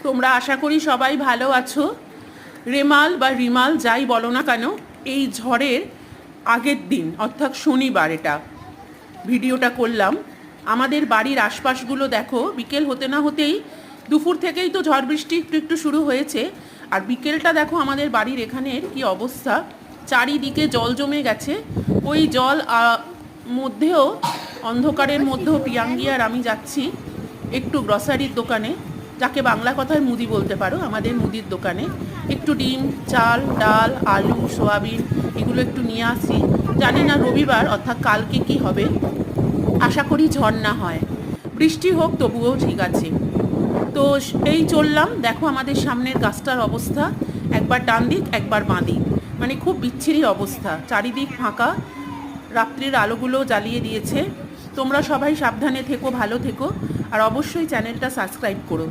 তোমরা আশা করি সবাই ভালো আছো। রেমাল বা রিমাল যাই বলো না কেন, এই ঝড়ের আগের দিন অর্থাৎ শনিবার এটা ভিডিওটা করলাম। আমাদের বাড়ির আশপাশগুলো দেখো, বিকেল হতে না হতেই দুপুর থেকেই তো ঝড় বৃষ্টি একটু একটু শুরু হয়েছে। আর বিকেলটা দেখো আমাদের বাড়ির এখানের কি অবস্থা, চারিদিকে জল জমে গেছে। ওই জল মধ্যেও, অন্ধকারের মধ্যেও পিয়াঙ্গি আর আমি যাচ্ছি একটু গ্রসারির দোকানে, যাকে বাংলা কথায় মুদি বলতে পারো, আমাদের মুদির দোকানে একটু ডিম, চাল, ডাল, আলু, সোয়াবিন এগুলো একটু নিয়ে আসি। জানি না রবিবার অর্থাৎ কালকে কি হবে, আশা করি ঝড় না হয়, বৃষ্টি হোক তবুও ঠিক আছে। তো এই চললাম, দেখো আমাদের সামনের গাছটার অবস্থা, একবার ডান দিক একবার বাঁ দিক, মানে খুব বিচ্ছিরি অবস্থা, চারিদিক ফাঁকা, রাত্রির আলোগুলো জ্বালিয়ে দিয়েছে। তোমরা সবাই সাবধানে থেকো, ভালো থেকো, আর অবশ্যই চ্যানেলটা সাবস্ক্রাইব করো।